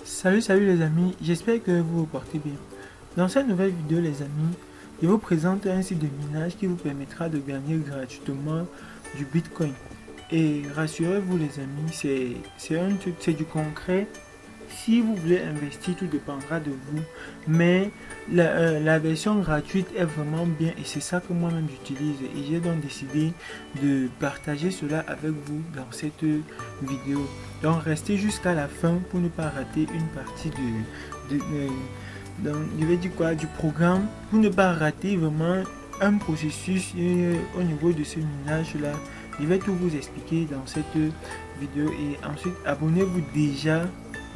Salut les amis, j'espère que vous vous portez bien. Dans cette nouvelle vidéo les amis, je vous présente un site de minage qui vous permettra de gagner gratuitement du Bitcoin. Et rassurez-vous les amis, c'est du concret. Si vous voulez investir, tout dépendra de vous. Mais la version gratuite est vraiment bien et c'est ça que moi-même j'utilise. Et j'ai donc décidé de partager cela avec vous dans cette vidéo. Donc restez jusqu'à la fin pour ne pas rater une partie je vais dire quoi, du programme. Pour ne pas rater vraiment un processus au niveau de ce minage là. Je vais tout vous expliquer dans cette vidéo et ensuite abonnez-vous déjà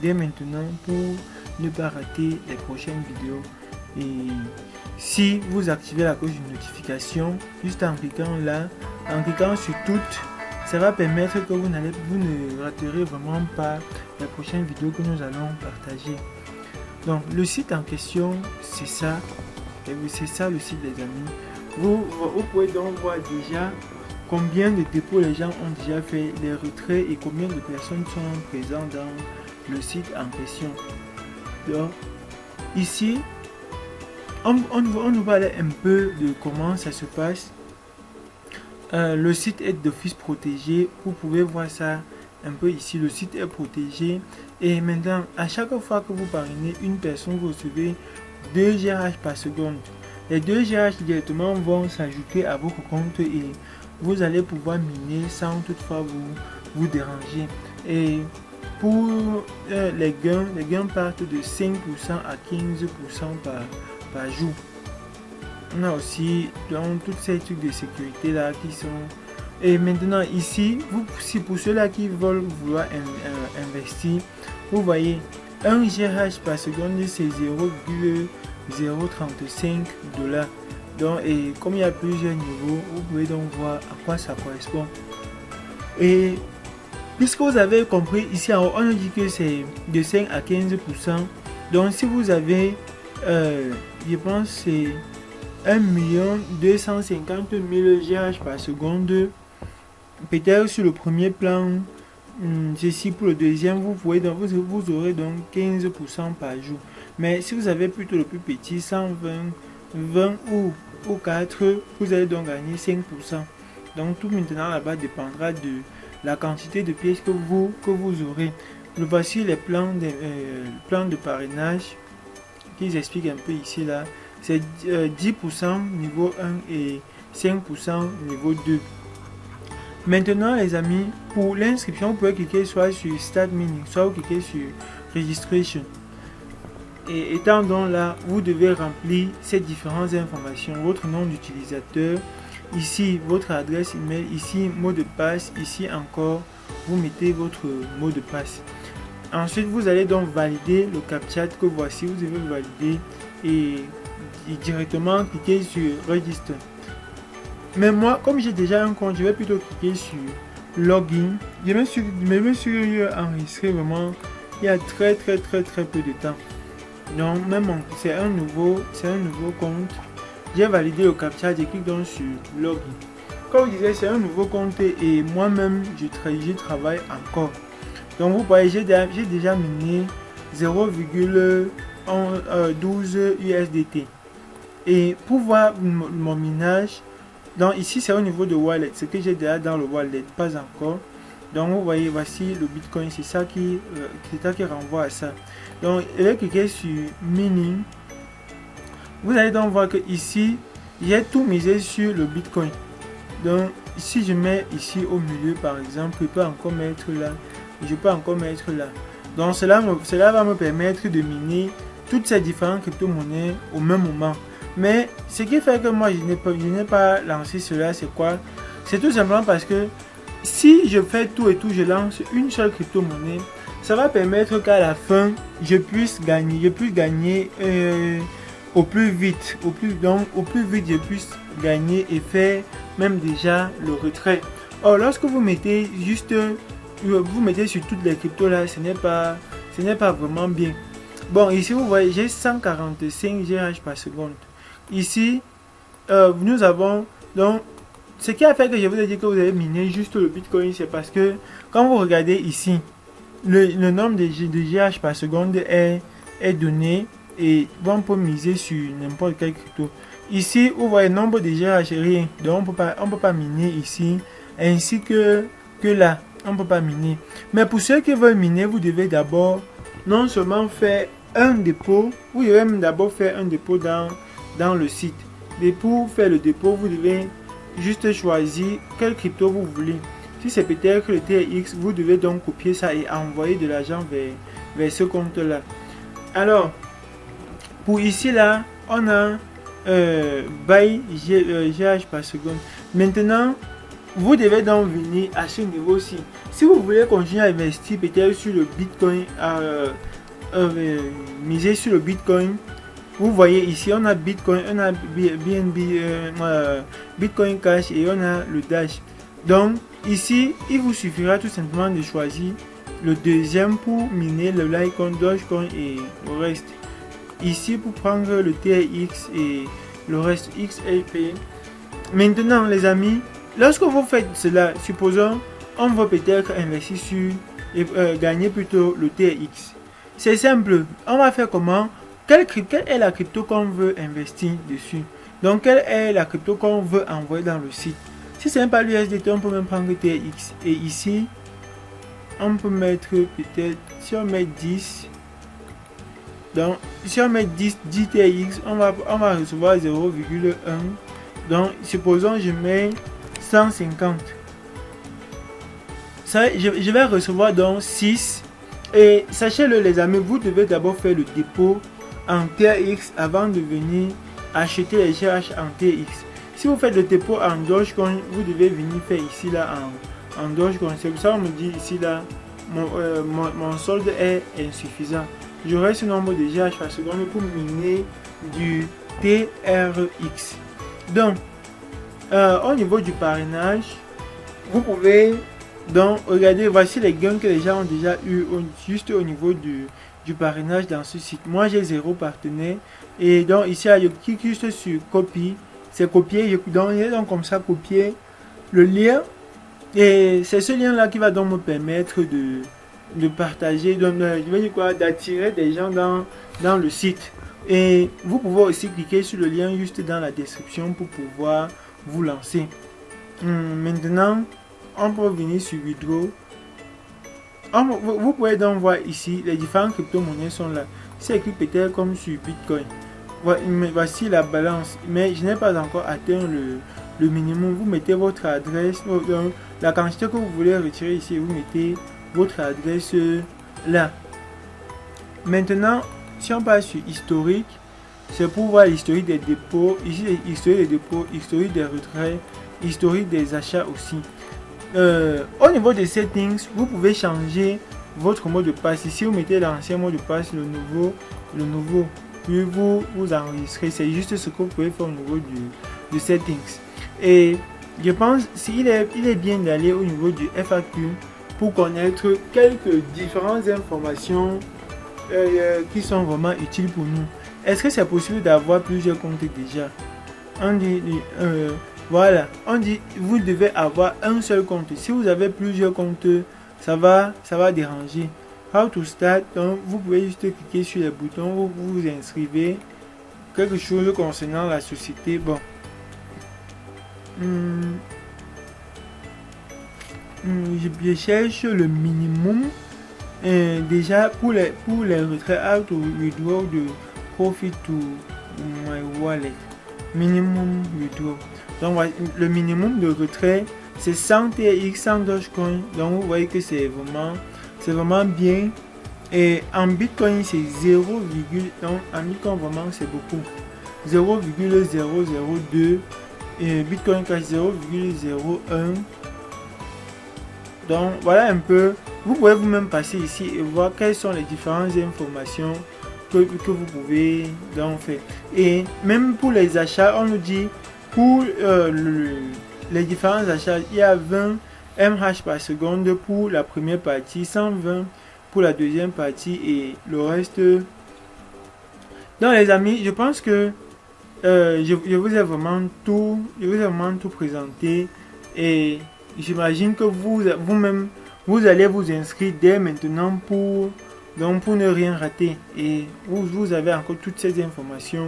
dès maintenant pour ne pas rater les prochaines vidéos. Et si vous activez la cloche de notification juste en cliquant là, en cliquant sur toutes, ça va permettre que vous ne raterez vraiment pas les prochaines vidéos que nous allons partager. Donc le site en question c'est ça, et c'est ça le site les amis. Vous pouvez donc voir déjà combien de dépôts les gens ont déjà fait, les retraits et combien de personnes sont présentes dans le site en question. Donc ici on nous parle un peu de comment ça se passe. Le site est d'office protégé, vous pouvez voir ça un peu ici, le site est protégé. Et maintenant à chaque fois que vous parrainez une personne, vous recevez 2 GH par seconde. Les 2 GH directement vont s'ajouter à votre compte et vous allez pouvoir miner sans toutefois vous déranger. Et pour les gains partent de 5% à 15% par jour. On a aussi donc toutes ces trucs de sécurité là qui sont. Et maintenant ici, si pour ceux-là qui veulent vouloir investir, vous voyez 1 GH par seconde c'est 0,035 $. Donc, et comme il y a plusieurs niveaux, vous pouvez donc voir à quoi ça correspond. Et puisque vous avez compris ici en haut, on dit que c'est de 5 à 15%. Donc si vous avez, je pense c'est 1 250 000 GH par seconde, peut-être sur le premier plan, ceci pour le deuxième, vous aurez donc 15% par jour. Mais si vous avez plutôt le plus petit, 120, 20 ou 4, vous allez donc gagner 5%. Donc tout maintenant là-bas dépendra de la quantité de pièces que vous aurez. Voici les plans de parrainage qu'ils expliquent un peu ici là. C'est 10% niveau 1 et 5% niveau 2. Maintenant les amis, pour l'inscription, vous pouvez cliquer soit sur Start Mining, soit vous cliquez sur Registration. Et étant donc là, vous devez remplir ces différentes informations. Votre nom d'utilisateur, ici votre adresse email, ici mot de passe, ici encore vous mettez votre mot de passe. Ensuite vous allez donc valider le CAPTCHA que voici, vous devez valider et directement cliquer sur Register. Mais moi, comme j'ai déjà un compte, je vais plutôt cliquer sur Login. Je me suis enregistré vraiment il y a très peu de temps. Donc même c'est un nouveau compte. J'ai validé le CAPTCHA, je clique donc sur Login. Comme je disais, c'est un nouveau compte et moi-même je travaille encore. Donc vous voyez, j'ai déjà miné 0,12 USDT. Et pour voir mon minage, donc ici c'est au niveau de wallet, ce que j'ai déjà dans le wallet, pas encore. Donc vous voyez, voici le Bitcoin, c'est ça qui renvoie à ça. Donc je vais cliquer sur Mining. Vous allez donc voir que ici j'ai tout misé sur le Bitcoin. Donc si je mets ici au milieu par exemple, je peux encore mettre là, je peux encore mettre là. Donc cela va me permettre de miner toutes ces différentes crypto-monnaies au même moment. Mais ce qui fait que moi je n'ai pas lancé cela, c'est quoi? C'est tout simplement parce que si je fais tout et tout, je lance une seule crypto-monnaie, ça va permettre qu'à la fin je puisse gagner au plus vite, au plus vite je puisse gagner et faire même déjà le retrait. Or lorsque vous mettez sur toutes les cryptos là, ce n'est pas vraiment bien. Bon, ici vous voyez, j'ai 145 GH par seconde. Ici nous avons donc ce qui a fait que je vous ai dit que vous avez miné juste le Bitcoin, c'est parce que quand vous regardez ici, le nombre de GH par seconde est donné et on peut miser sur n'importe quel crypto. Ici, vous voyez le nombre de GH, rien. Donc, on peut pas miner ici, ainsi que là, on peut pas miner. Mais pour ceux qui veulent miner, vous devez d'abord non seulement faire un dépôt, vous devez même d'abord faire un dépôt dans le site. Et pour faire le dépôt, vous devez juste choisir quel crypto vous voulez. Si c'est peut-être le TRX, vous devez donc copier ça et envoyer de l'argent vers ce compte-là. Alors, pour ici, là, on a by GH par seconde. Maintenant, vous devez donc venir à ce niveau-ci. Si vous voulez continuer à investir peut-être sur le Bitcoin, miser sur le Bitcoin, vous voyez ici, on a Bitcoin, on a BNB, Bitcoin Cash et on a le Dash. Donc, ici, il vous suffira tout simplement de choisir le deuxième pour miner le Litecoin, Dogecoin et le reste. Ici, pour prendre le TRX et le reste XRP. Maintenant, les amis, lorsque vous faites cela, supposons, on va peut-être investir sur et gagner plutôt le TRX. C'est simple. On va faire comment? Quelle est la crypto qu'on veut investir dessus? Donc, quelle est la crypto qu'on veut envoyer dans le site? Si ce n'est pas l'USDT, on peut même prendre TRX. Et ici, on peut mettre peut-être, si on met 10, donc si on met 10 TRX, on va recevoir 0,1. Donc, supposons je mets 150. Ça, je vais recevoir donc 6. Et sachez-le les amis, vous devez d'abord faire le dépôt en TRX avant de venir acheter les GH en TRX. Si vous faites le dépôt en Dogecoin, vous devez venir faire ici là en Dogecoin. C'est pour ça qu'on me dit ici là, mon solde est insuffisant. J'aurai ce nombre de GH par seconde pour miner du TRX. Donc, au niveau du parrainage, vous pouvez donc regarder, voici les gains que les gens ont déjà eu juste au niveau du parrainage dans ce site. Moi j'ai 0 partenaire et donc ici je clique juste sur copie, c'est copier, donc comme ça copier le lien et c'est ce lien là qui va donc me permettre de partager, d'attirer des gens dans le site. Et vous pouvez aussi cliquer sur le lien juste dans la description pour pouvoir vous lancer. Maintenant, on peut venir sur Withdraw. Vous pouvez donc voir ici, les différentes crypto-monnaies sont là. C'est écrit peut-être comme sur Bitcoin. Voici la balance, mais je n'ai pas encore atteint le minimum. Vous mettez votre adresse, la quantité que vous voulez retirer ici, vous mettez votre adresse là. Maintenant, si on passe sur historique, c'est pour voir l'historique des dépôts. Ici, historique des dépôts, historique des retraits, historique des achats aussi. Au niveau des settings, vous pouvez changer votre mot de passe. Ici, vous mettez l'ancien mot de passe, le nouveau, puis vous enregistrez. C'est juste ce que vous pouvez faire au niveau du settings. Et je pense qu'il est bien d'aller au niveau du FAQ pour connaître quelques différentes informations qui sont vraiment utiles pour nous. Est-ce que c'est possible d'avoir plusieurs comptes déjà? On dit voilà, on dit vous devez avoir un seul compte. Si vous avez plusieurs comptes, ça va déranger. How to start? Donc vous pouvez juste cliquer sur les boutons, vous vous inscrivez, quelque chose concernant la société. Bon, je cherche le minimum. Déjà pour les retraits, how to withdraw de profit to my wallet. Minimum withdraw. Donc le minimum de retrait c'est 100 TRX, 100 Dogecoin. Donc vous voyez que c'est vraiment bien. Et en Bitcoin c'est 0, donc en Bitcoin vraiment c'est beaucoup. 0,002 et Bitcoin Cash 0,01. Donc voilà un peu. Vous pouvez vous-même passer ici et voir quelles sont les différentes informations que vous pouvez donc faire. Et même pour les achats, on nous dit pour les différents achats, il y a 20 mH par seconde pour la première partie, 120 pour la deuxième partie et le reste. Donc les amis, je pense que je vous ai vraiment tout présenté et j'imagine que vous-même vous allez vous inscrire dès maintenant pour ne rien rater. Et vous avez encore toutes ces informations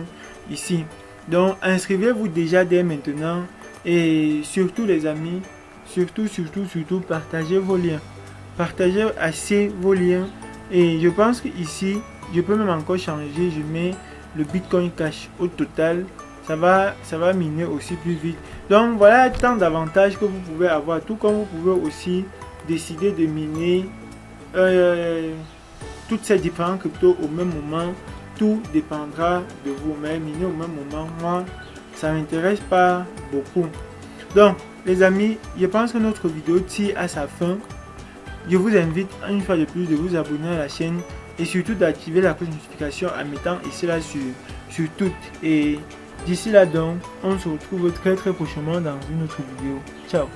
ici. Donc inscrivez-vous déjà dès maintenant. Et surtout les amis, surtout partagez vos liens. Partagez assez vos liens. Et je pense que ici, je peux même encore changer. Je mets le Bitcoin Cash au total. Ça va miner aussi plus vite. Donc voilà tant d'avantages que vous pouvez avoir. Tout comme vous pouvez aussi décider de miner toutes ces différents cryptos au même moment. Tout dépendra de vous. Mais miner au même moment, moi, ça m'intéresse pas beaucoup. Donc les amis, je pense que notre vidéo tire à sa fin. Je vous invite une fois de plus de vous abonner à la chaîne et surtout d'activer la cloche de notification en mettant ici là sur toutes. Et d'ici là donc, on se retrouve très prochainement dans une autre vidéo. Ciao.